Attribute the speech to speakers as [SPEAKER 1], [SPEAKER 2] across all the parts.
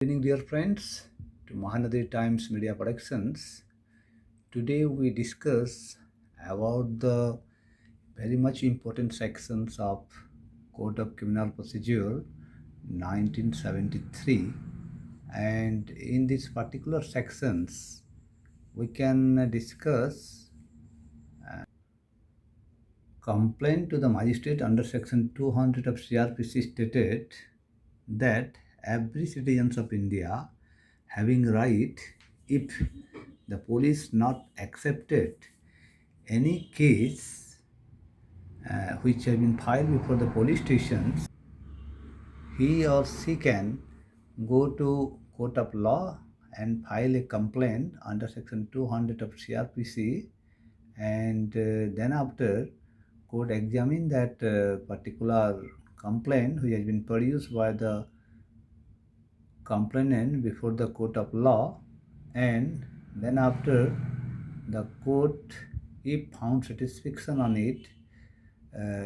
[SPEAKER 1] Good evening, dear friends, to Mahanadi Times Media Productions. Today we discuss about the very much important sections of Code of Criminal Procedure 1973, and in these particular sections we can discuss complaint to the magistrate under section 200 of CRPC stated that every citizens of India having right, if the police not accepted any case which have been filed before the police stations, he or she can go to court of law and file a complaint under section 200 of CRPC, and then after court examine that particular complaint which has been produced by the complainant before the court of law, and then after the court, if found satisfaction on it,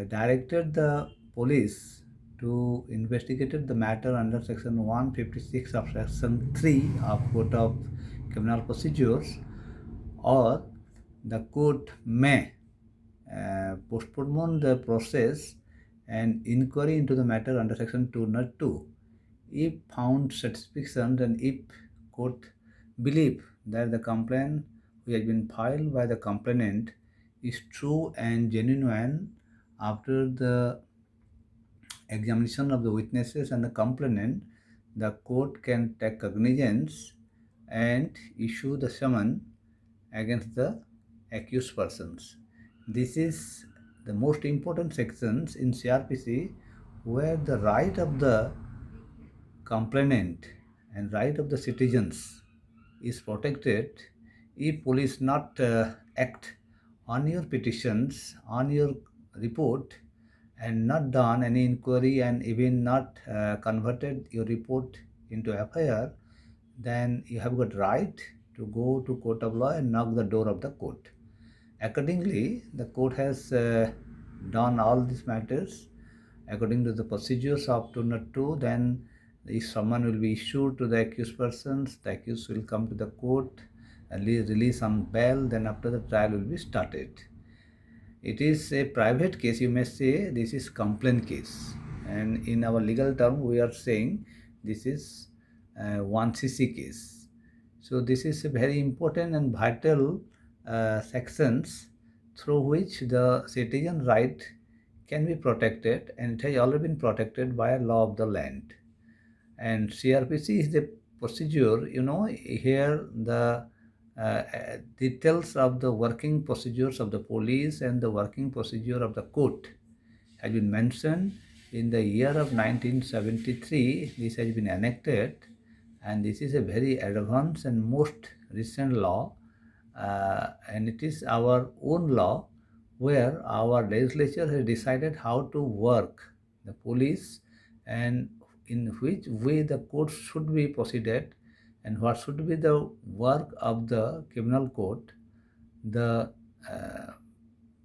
[SPEAKER 1] directed the police to investigate the matter under section 156 of section 3 of Code of Criminal Procedures, or the court may postpone the process and inquiry into the matter under section 202 if found satisfaction, and if court believe that the complaint which has been filed by the complainant is true and genuine. After the examination of the witnesses and the complainant, the court can take cognizance and issue the summons against the accused persons. This is the most important sections in CRPC, where the right of the complainant and right of the citizens is protected. If police not act on your petitions, on your report, and not done any inquiry, and even not converted your report into FIR, then you have got right to go to court of law and knock the door of the court. Accordingly, the court has done all these matters according to the procedures of 202. Then if someone will be issued to the accused persons, the accused will come to the court and release on bail. Then after the trial will be started. It is a private case, you may say. This is complaint case, and in our legal term we are saying this is 1cc case. So this is a very important and vital sections through which the citizen right can be protected, and it has already been protected by a law of the land. And CRPC is the procedure, here the details of the working procedures of the police and the working procedure of the court has been mentioned. In the year of 1973, this has been enacted, and this is a very advanced and most recent law, and it is our own law, where our legislature has decided how to work the police, and in which way the court should be proceeded, and what should be the work of the criminal court. The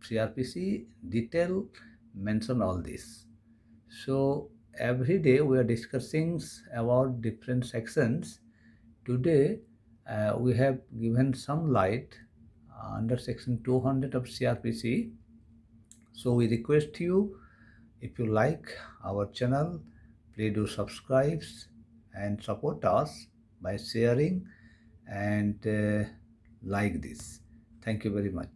[SPEAKER 1] CRPC detail mention all this. So every day we are discussing about different sections. Today we have given some light under section 200 of CRPC. So we request you, if you like our channel, please do subscribe and support us by sharing and like this. Thank you very much.